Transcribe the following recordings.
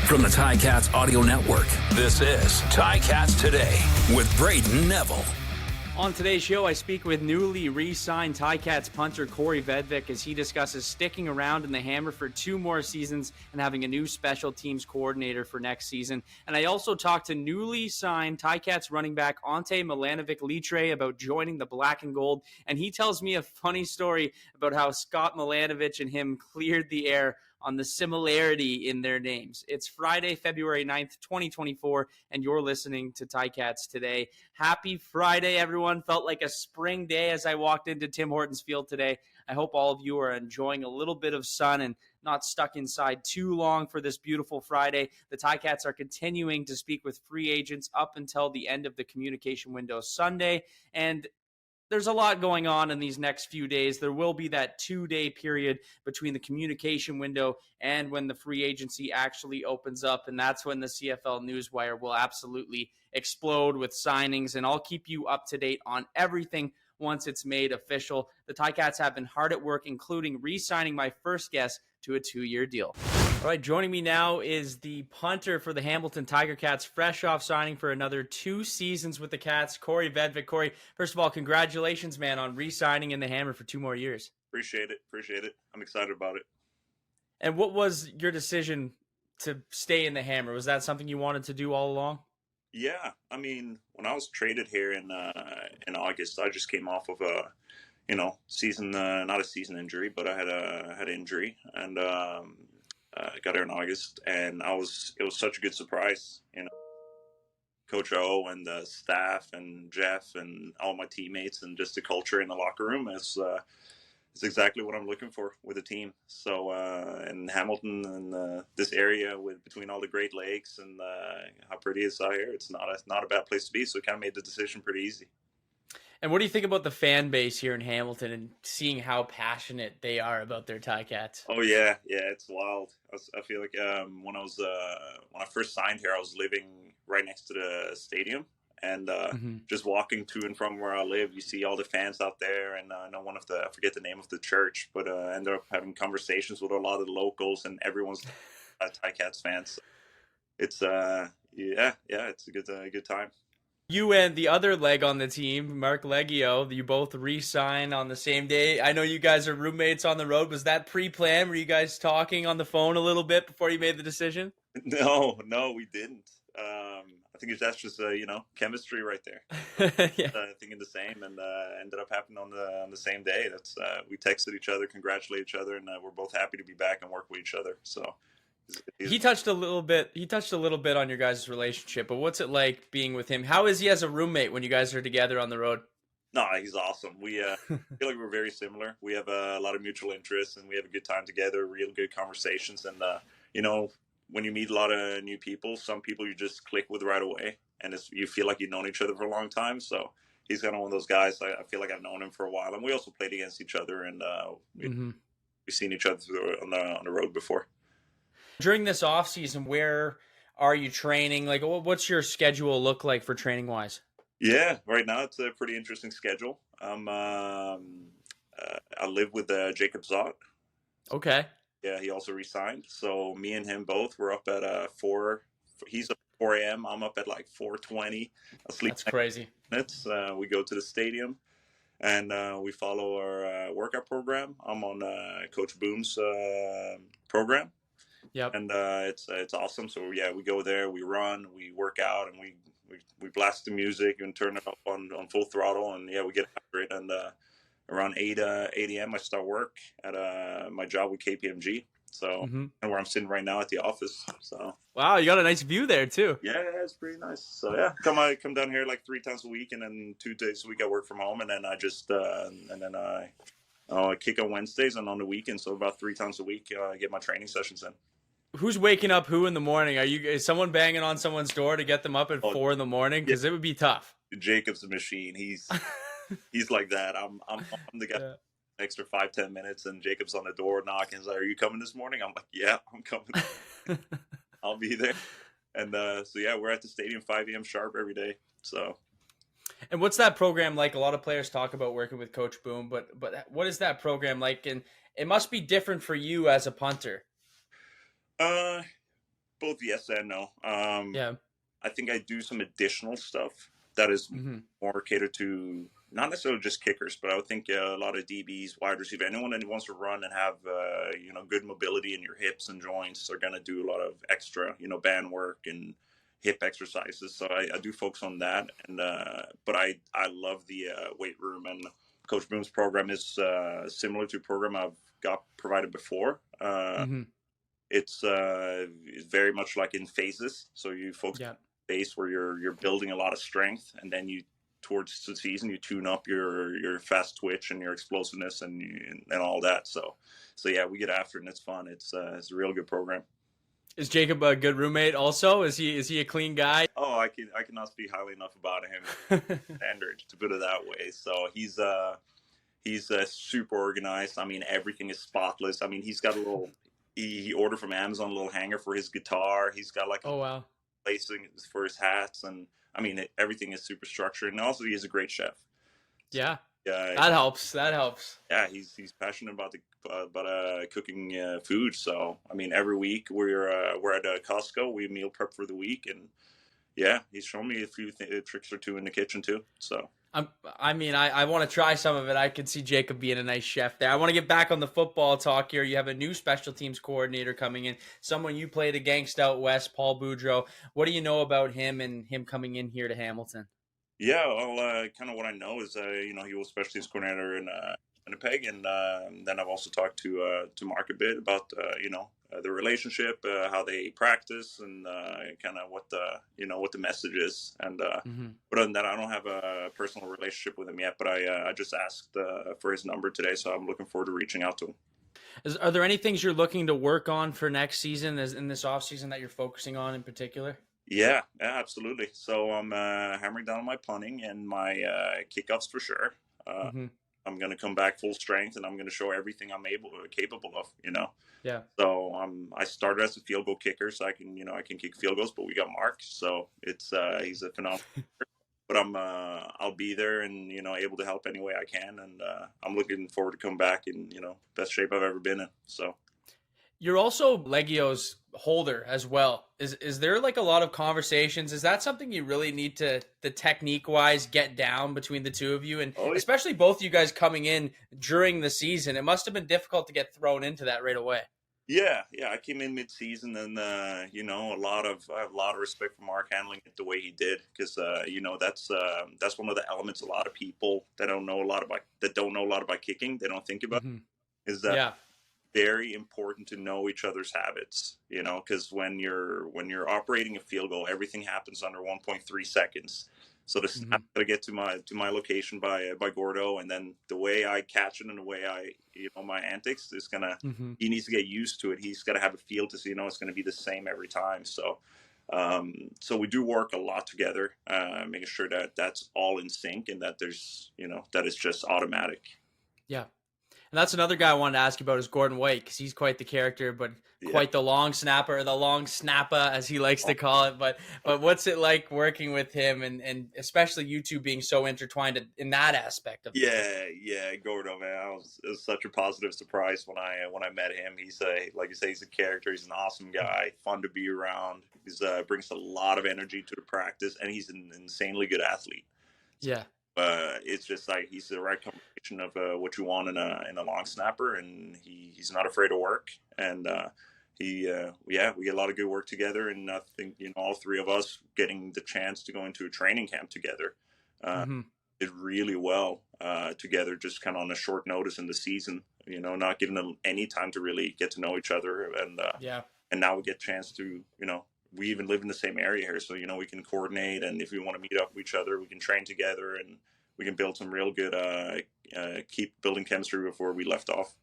From the Ticats Audio Network, this is Ticats Today with Brayden Neville. On today's show, I speak with newly re-signed Ticats punter Kaare Vedvik as he discusses sticking around in the Hammer for 2 more seasons and having a new special teams coordinator for next season. And I also talked to newly signed Ticats running back Ante Milanovic-Litre about joining the Black and Gold. And he tells me a funny story about how Scott Milanovic and him cleared the air on the similarity in their names. It's Friday, February 9th, 2024, and you're listening to Ticats Today. Happy Friday, everyone. Felt like a spring day as I walked into Tim Hortons Field today. I hope all of you are enjoying a little bit of sun and not stuck inside too long for this beautiful Friday. The Ticats are continuing to speak with free agents up until the end of the communication window Sunday, and there's a lot going on in these next few days. There will be that 2-day period between the communication window and when the free agency actually opens up, and that's when the CFL Newswire will absolutely explode with signings, and I'll keep you up to date on everything once it's made official. The Ticats have been hard at work, including re-signing my first guest to a 2-year deal. All right, joining me now is the punter for the Hamilton Tiger Cats, fresh off signing for another 2 seasons with the Cats, Kaare Vedvik. Kaare, first of all, congratulations, man, on re-signing in the Hammer for 2 more years. Appreciate it. I'm excited about it. And what was your decision to stay in the Hammer? Was that something you wanted to do all along? Yeah, I mean, when I was traded here in August, I just came off of a season, not a season injury, but I had an injury, and I got here in August, and it was such a good surprise, Coach O and the staff and Jeff and all my teammates and just the culture in the locker room is exactly what I'm looking for with a team. So in Hamilton and this area between all the Great Lakes and how pretty it is out here, it's not a bad place to be. So it kind of made the decision pretty easy. And what do you think about the fan base here in Hamilton and seeing how passionate they are about their Ticats? Oh yeah, it's wild. I feel like when I first signed here, I was living right next to the stadium, and just walking to and from where I live, you see all the fans out there. And I know I forget the name of the church, but ended up having conversations with a lot of the locals, and everyone's Ticats fans. It's it's a good time. You and the other leg on the team, Mark Leggio, you both re-sign on the same day. I know you guys are roommates on the road. Was that pre-planned? Were you guys talking on the phone a little bit before you made the decision? No, we didn't. I think that's just chemistry right there. Yeah. Thinking the same, and ended up happening on the same day. We texted each other, congratulated each other, and we're both happy to be back and work with each other. So. He touched a little bit on your guys' relationship, but what's it like being with him? How is he as a roommate when you guys are together on the road? No, he's awesome. We feel like we're very similar. We have a lot of mutual interests, and we have a good time together, real good conversations. And, when you meet a lot of new people, some people you just click with right away, and you feel like you've known each other for a long time. So he's kind of one of those guys. I feel like I've known him for a while, and we also played against each other, and we've seen each other on the road before. During this off season, where are you training? Like, what's your schedule look like for training wise? Yeah, right now it's a pretty interesting schedule. I live with Jacob Zott. Okay. Yeah, he also resigned. So me and him both were up at 4. He's up at 4 a.m. I'm up at like 4:20. That's crazy. Minutes. We go to the stadium, and we follow our workout program. I'm on Coach Boom's program. Yep. And it's awesome. So yeah, we go there, we run, we work out, and we blast the music and turn it up on full throttle, and yeah, we get after it. And around 8 a.m. I start work at my job with KPMG. So and where I'm sitting right now at the office. So wow, you got a nice view there too. Yeah, it's pretty nice. So yeah, come down here like 3 times a week, and then 2 days a week I work from home, and then I just I kick on Wednesdays, and on the weekend, so about 3 times a week I get my training sessions in. Who's waking up who in the morning? Is someone banging on someone's door to get them up at 4 in the morning? Because it would be tough. Jacob's a machine. He's like that. I'm the guy. Yeah. Extra 5-10 minutes, and Jacob's on the door knocking. He's like, "Are you coming this morning?" I'm like, "Yeah, I'm coming. I'll be there." And so yeah, we're at the stadium 5 a.m. sharp every day. So. And what's that program like? A lot of players talk about working with Coach Boom, but what is that program like? And it must be different for you as a punter. Both yes and no. Yeah. I think I do some additional stuff that is Hmm. more catered to not necessarily just kickers, but I would think a lot of DBs, wide receiver, anyone that wants to run and have good mobility in your hips and joints are going to do a lot of extra band work and hip exercises. So I do focus on that, and but I love the weight room, and Coach Boom's program is similar to a program I've got provided before. Hmm. It's very much like in phases. So you focus Yeah. on phase where you're building a lot of strength, and then you towards the season you tune up your fast twitch and your explosiveness and all that. So yeah, we get after it and it's fun. It's a real good program. Is Jacob a good roommate also? Is he a clean guy? Oh, I cannot speak highly enough about him. Standard to put it that way. So he's super organized. I mean, everything is spotless. I mean, he's got a little. He ordered from Amazon a little hanger for his guitar. He's got like a Oh, wow. placing for his hats, and I mean everything is super structured. And also, he's a great chef. So, Yeah. yeah, That helps. That helps. yeah, he's passionate about cooking food. So I mean, every week we're at Costco. We meal prep for the week, and yeah, he's shown me a few tricks or two in the kitchen too. So. I want to try some of it. I could see Jacob being a nice chef there. I want to get back on the football talk here. You have a new special teams coordinator coming in, someone you played against out west, Paul Boudreau. What do you know about him and him coming in here to Hamilton? Yeah, well, kind of what I know is, he was special teams coordinator in Winnipeg, and then I've also talked to Mark a bit about, the relationship, how they practice, and kind of what the message is. And Hmm. but other than that, I don't have a personal relationship with him yet. But I just asked for his number today, so I'm looking forward to reaching out to him. Are there any things you're looking to work on for next season, as in this off season, that you're focusing on in particular? Yeah, absolutely. So I'm hammering down on my punting and my kickoffs for sure. Uh, Hmm. I'm going to come back full strength, and I'm going to show everything I'm capable of. Yeah. So I started as a field goal kicker, so I can kick field goals. But we got Mark, so it's he's a phenomenal. But I'll be there and able to help any way I can, and I'm looking forward to come back in best shape I've ever been in. So. You're also Legio's holder as well. Is there like a lot of conversations? Is that something you really need to, the technique wise, get down between the two of you, and Oh, especially both you guys coming in during the season? It must have been difficult to get thrown into that right away. yeah, I came in mid-season, and I have a lot of respect for Mark handling it the way he did, because that's one of the elements a lot of people that don't know a lot about kicking, they don't think about, Hmm. is that Yeah. very important to know each other's habits, because when you're operating a field goal, everything happens under 1.3 seconds. So the Hmm. snap got to get to my location by Gordo, and then the way I catch it and the way my antics is gonna. Hmm. He needs to get used to it. He's got to have a feel to see, it's going to be the same every time. So we do work a lot together, making sure that that's all in sync and that there's, that it's just automatic. Yeah. And that's another guy I wanted to ask you about is Gordon White, because he's quite the character, but Yeah. quite the long snapper, or the long snappa, as he likes to call it. But what's it like working with him, and especially you two being so intertwined in that aspect of the game? Yeah, Gordo, man, it was such a positive surprise when I met him. He's like you say, he's a character. He's an awesome guy, fun to be around. He's brings a lot of energy to the practice, and he's an insanely good athlete. Yeah. It's just like he's the right combination of what you want in a long snapper, and he's not afraid to work, and we get a lot of good work together, and I think all three of us getting the chance to go into a training camp together Hmm. did really well together, just kind of on a short notice in the season, not giving them any time to really get to know each other, Yeah. and now we get a chance to we even live in the same area here, so we can coordinate, and if we want to meet up with each other, we can train together, and we can build some real good keep building chemistry before we left off.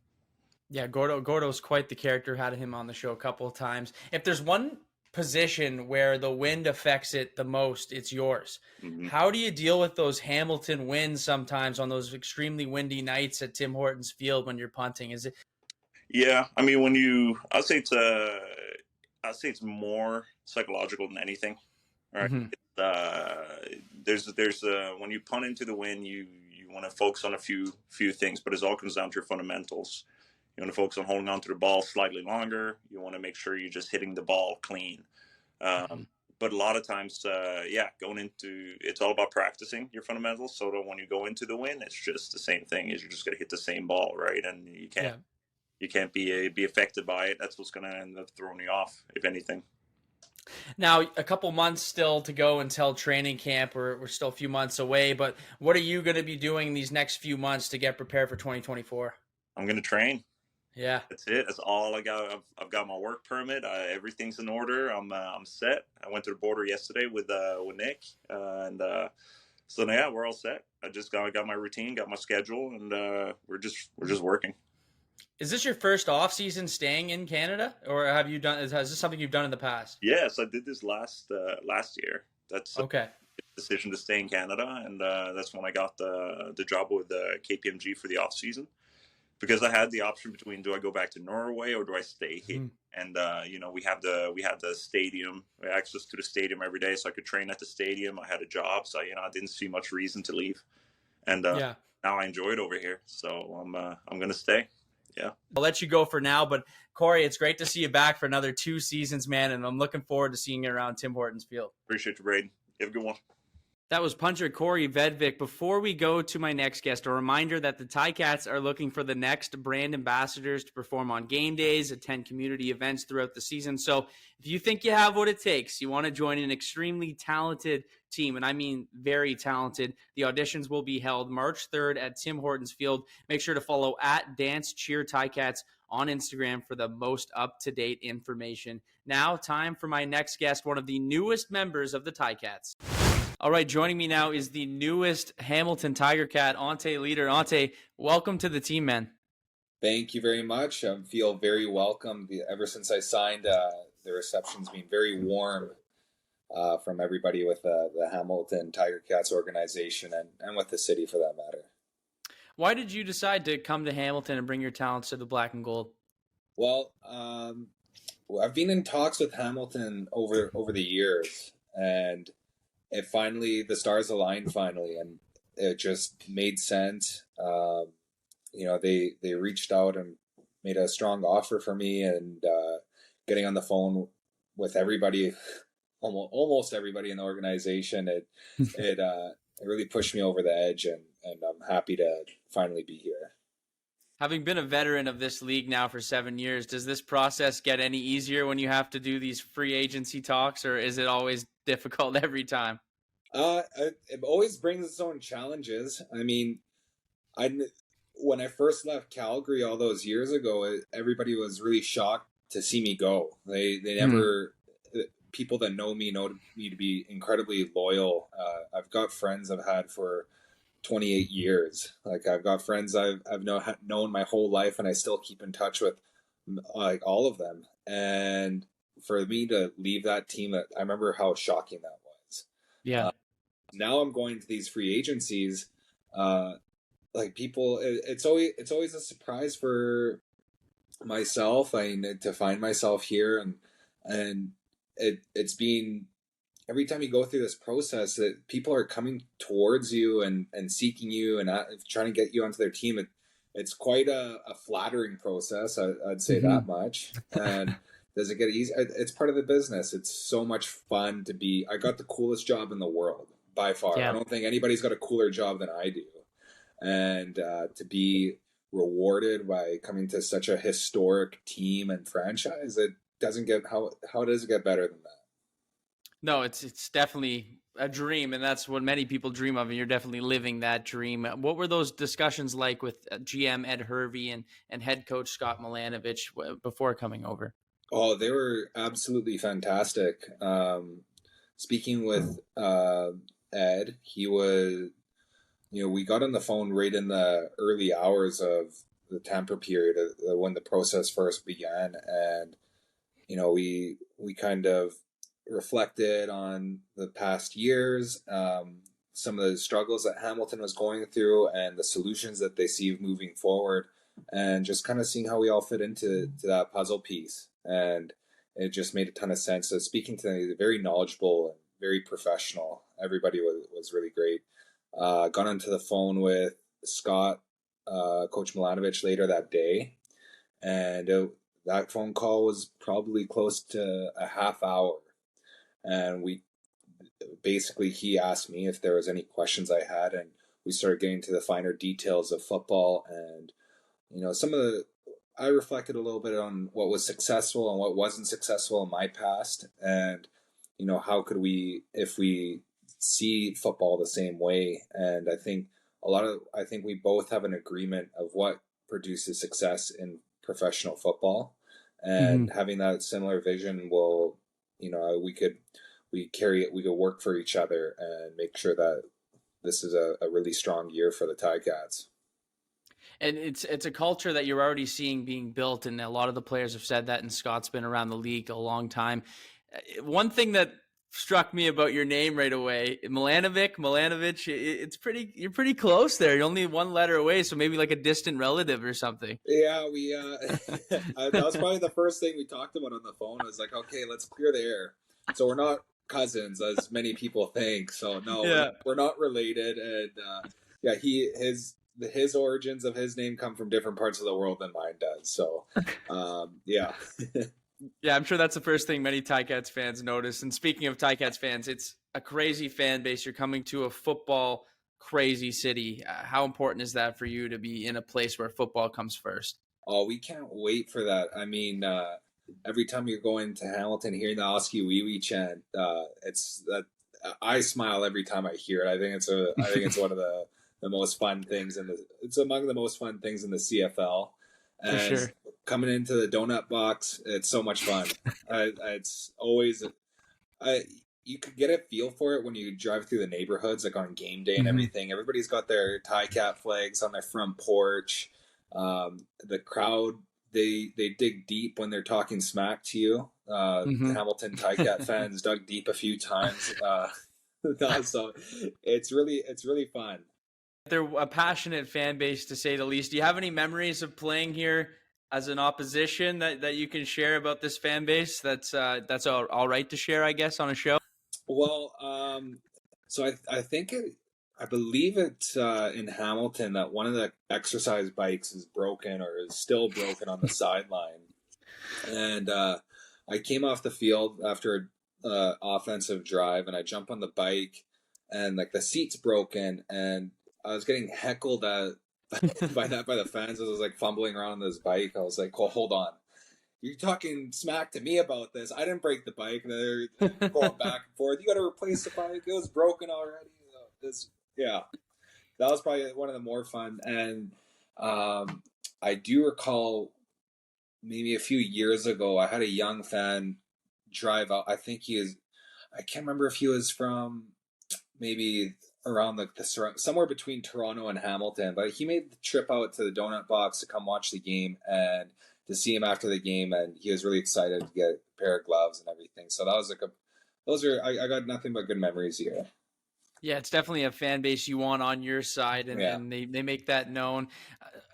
Yeah, Gordo's quite the character. Had him on the show a couple of times. If there's one position where the wind affects it the most, it's yours. Mm-hmm. How do you deal with those Hamilton winds sometimes on those extremely windy nights at Tim Hortons Field when you're punting? Is it? Yeah, I mean, I'd say it's more psychological than anything. Right? Mm-hmm. There's when you punt into the wind, you want to focus on a few things, but it all comes down to your fundamentals. You want to focus on holding on to the ball slightly longer. You want to make sure you're just hitting the ball clean. But a lot of times, going into it's all about practicing your fundamentals. So that when you go into the win, it's just the same thing. Is you're just going to hit the same ball, right? And you can't be affected by it. That's what's going to end up throwing you off, if anything. Now, a couple months still to go until training camp. We're still a few months away, but what are you going to be doing these next few months to get prepared for 2024? I'm going to train. Yeah, that's it. That's all I got. I've got my work permit. Everything's in order. I'm set. I went to the border yesterday with Nick, so yeah, we're all set. I got my routine, got my schedule, and we're just working. Is this your first off season staying in Canada, or has this something you've done in the past? Yes, I did this last year. That's okay. Decision to stay in Canada, and that's when I got the job with KPMG for the off season. Because I had the option between, do I go back to Norway or do I stay here? And we had the stadium, access to the stadium every day, so I could train at the stadium. I had a job, so I didn't see much reason to leave. And now I enjoy it over here, so I'm gonna stay. Yeah, I'll let you go for now, but Corey, it's great to see you back for another 2 seasons, man, and I'm looking forward to seeing you around Tim Hortons Field. Appreciate you, Brayden. You have a good one. That was Punter Kaare Vedvik. Before we go to my next guest, a reminder that the Ticats are looking for the next brand ambassadors to perform on game days, attend community events throughout the season. So if you think you have what it takes, you want to join an extremely talented team, and I mean very talented, the auditions will be held March 3rd at Tim Hortons Field. Make sure to follow at Dance Cheer Ticats on Instagram for the most up-to-date information. Now, time for my next guest, one of the newest members of the Ticats. All right, joining me now is the newest Hamilton Tiger Cat, Ante Milanovic-Litre. Ante, welcome to the team, man. Thank you very much. I feel very welcome. Ever since I signed, the reception's been very warm from everybody with the Hamilton Tiger Cats organization and with the city for that matter. Why did you decide to come to Hamilton and bring your talents to the black and gold? Well, I've been in talks with Hamilton over the years, and it finally, the stars aligned finally, and it just made sense. They reached out and made a strong offer for me, and getting on the phone with everybody, almost everybody in the organization, it really pushed me over the edge, and I'm happy to finally be here. Having been a veteran of this league now for 7 years, does this process get any easier when you have to do these free agency talks, or is it always difficult every time? It always brings its own challenges. I mean, when I first left Calgary all those years ago, everybody was really shocked to see me go. They never, people that know me to be incredibly loyal. I've got friends I've had for 28 years. Like, I've got friends I've known my whole life, and I still keep in touch with like all of them. And for me to leave that team, I remember how shocking that was. Yeah. Now I'm going to these free agencies. Like, people, it's always a surprise for myself. To find myself here, and it's been, every time you go through this process, that people are coming towards you and seeking you and trying to get you onto their team. It's quite a flattering process. I'd say that much. And does it get easy? It's part of the business. It's so much fun to be. I got the coolest job in the world by far. Yeah. I don't think anybody's got a cooler job than I do. And to be rewarded by coming to such a historic team and franchise, it doesn't get how does it get better than that? No, it's definitely a dream, and that's what many people dream of, and you're definitely living that dream. What were those discussions like with GM Ed Hervey and head coach Scott Milanovic before coming over? Oh, they were absolutely fantastic. Speaking with Ed, he was, we got on the phone right in the early hours of the Tampa period when the process first began, and we kind of reflected on the past years, some of the struggles that Hamilton was going through and the solutions that they see moving forward, and just kind of seeing how we all fit into that puzzle piece. And it just made a ton of sense. So speaking to them, very knowledgeable and very professional. Everybody was really great. Got onto the phone with Scott, Coach Milanovic later that day. and that phone call was probably close to a half hour. And he asked me if there was any questions I had, and we started getting to the finer details of football. And I reflected a little bit on what was successful and what wasn't successful in my past, and how could we, if we see football the same way. And I think we both have an agreement of what produces success in professional football, and having that similar vision will, we could work for each other and make sure that this is a really strong year for the Ticats. And it's a culture that you're already seeing being built, and a lot of the players have said that, and Scott's been around the league a long time. One thing that struck me about your name right away, Milanovic, you're pretty close there. You're only one letter away, so maybe like a distant relative or something. Yeah, we that was probably the first thing we talked about on the phone. I was like, okay, let's clear the air. So we're not cousins, as many people think. So no, we're not related. And his origins of his name come from different parts of the world than mine does. So yeah. Yeah, I'm sure that's the first thing many Ticats fans notice. And speaking of Ticats fans, it's a crazy fan base. You're coming to a football crazy city. How important is that for you to be in a place where football comes first? Oh, we can't wait for that. I mean, every time you're going to Hamilton, hearing the Oski Wee Wee chant, I smile every time I hear it. I think it's one of the most fun things it's among the most fun things in the CFL. And for sure. Coming into the donut box, it's so much fun. It's always, you could get a feel for it when you drive through the neighborhoods, like on game day and everything. Everybody's got their Ticat flags on their front porch. The crowd, they dig deep when they're talking smack to you. Hamilton Ticat fans dug deep a few times. So it's really fun. They're a passionate fan base, to say the least. Do you have any memories of playing here as an opposition that you can share about this fan base? That's all right to share, I guess, on a show. Well, so I believe it's in Hamilton that one of the exercise bikes is broken or is still broken on the sideline, and I came off the field after an offensive drive, and I jump on the bike, and like the seat's broken, and I was getting heckled at by the fans as I was like fumbling around on this bike. I was like, "Oh, hold on. You're talking smack to me about this. I didn't break the bike." And they're going back and forth. You got to replace the bike. It was broken already. That was probably one of the more fun. And I do recall maybe a few years ago, I had a young fan drive out. I can't remember if he was from maybe around the somewhere between Toronto and Hamilton, but he made the trip out to the donut box to come watch the game and to see him after the game, and he was really excited to get a pair of gloves and everything. So that was I got nothing but good memories here. Yeah, it's definitely a fan base you want on your side, and they make that known.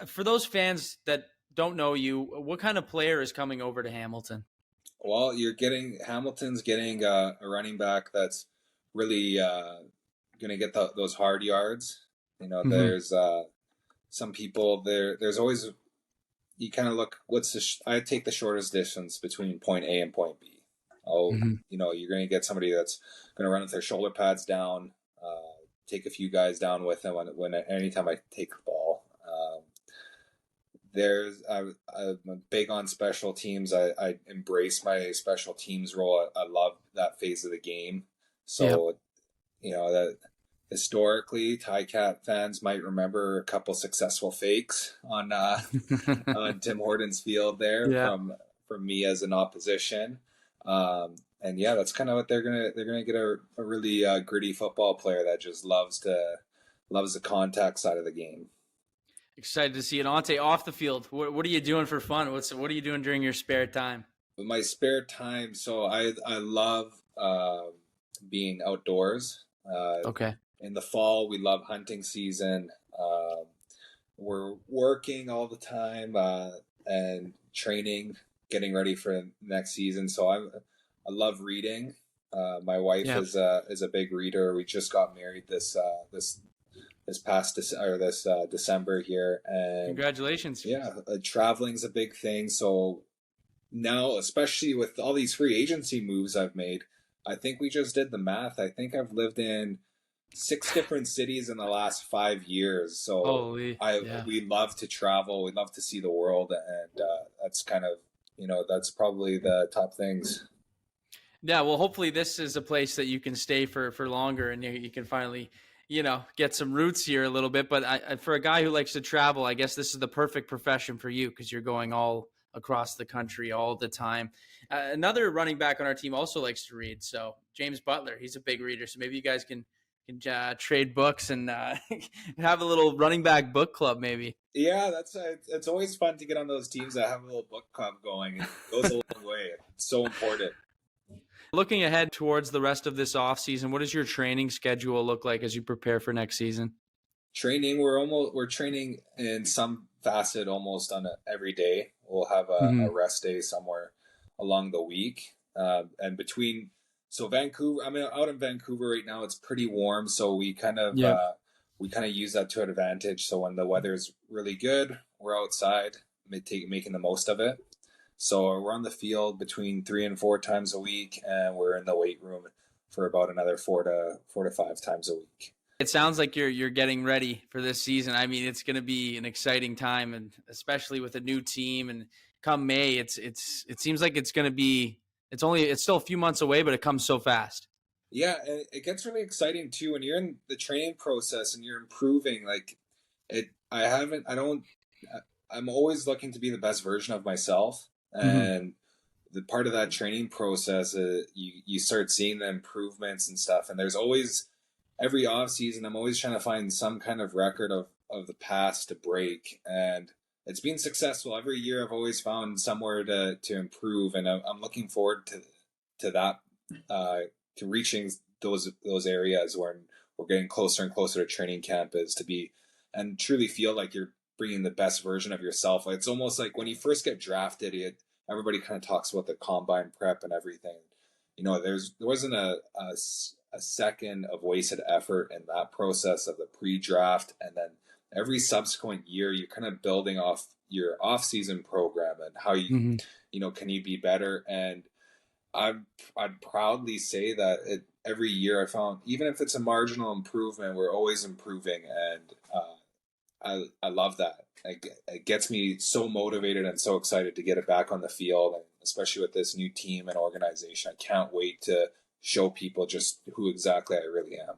For those fans that don't know you, what kind of player is coming over to Hamilton? Well, Hamilton's getting a running back that's really going to get those hard yards. There's some people there. There's always, you kind of look, I take the shortest distance between point A and point B. You're going to get somebody that's going to run with their shoulder pads down, take a few guys down with them anytime I take the ball. I'm big on special teams. I embrace my special teams role. I love that phase of the game. So, that historically, Ticat fans might remember a couple successful fakes on Tim Horton's field there from me as an opposition. That's kind of what they're gonna get a really gritty football player that just loves the contact side of the game. Excited to see it. Ante, off the field, what are you doing for fun? What are you doing during your spare time? With my spare time, so I love being outdoors. Okay. In the fall, we love hunting season. We're working all the time and training, getting ready for next season. So I love reading. My wife is a big reader. We just got married this this December here. And congratulations. yeah, traveling's a big thing. So now, especially with all these free agency moves I've made, I think we just did the math. I think I've lived in 6 different cities in the last 5 years. So we love to travel. We love to see the world. And that's kind of, that's probably the top things. Yeah, well, hopefully this is a place that you can stay for longer and you can finally, get some roots here a little bit. But for a guy who likes to travel, I guess this is the perfect profession for you because you're going all across the country all the time. Another running back on our team also likes to read. So James Butler, he's a big reader. So maybe you guys can trade books and have a little running back book club maybe. Yeah, it's always fun to get on those teams that have a little book club going. It goes a long way. It's so important. Looking ahead towards the rest of this offseason, what does your training schedule look like as you prepare for next season? Training, we're training in some facet almost on every day. We'll have a rest day somewhere along the week. And between Vancouver, I'm out in Vancouver right now. It's pretty warm, so we kind of use that to an advantage. So when the weather's really good, we're outside, making the most of it. So we're on the field between 3 and 4 times a week, and we're in the weight room for about another 4 to 5 times a week. It sounds like you're getting ready for this season. I mean, it's going to be an exciting time, and especially with a new team. And come May, it seems like it's going to be. It's still a few months away, but it comes so fast. Yeah, and it gets really exciting too when you're in the training process and you're improving. I'm always looking to be the best version of myself. And the part of that training process, you start seeing the improvements and stuff. And there's always, every off season, I'm always trying to find some kind of record of the past to break. And it's been successful. Every year I've always found somewhere to improve. And I'm looking forward to that, to reaching those areas where we're getting closer and closer to training camp is to be, and truly feel like you're bringing the best version of yourself. It's almost like when you first get drafted, everybody kind of talks about the combine prep and everything. There wasn't a second of wasted effort in that process of the pre-draft, and then every subsequent year you're kind of building off your off-season program and how you can you be better. And I'd proudly say that every year I found, even if it's a marginal improvement, we're always improving, and I love that. It gets me so motivated and so excited to get it back on the field, and especially with this new team and organization. I can't wait to show people just who exactly I really am.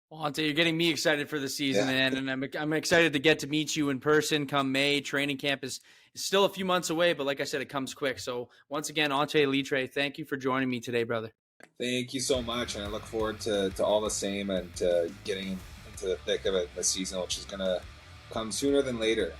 Well, Ante, you're getting me excited for the season, and I'm excited to get to meet you in person come May. Training camp is still a few months away, but like I said, it comes quick. So once again, Ante Litre, thank you for joining me today, brother. Thank you so much, and I look forward to all the same and to getting into the thick of it this season, which is going to come sooner than later.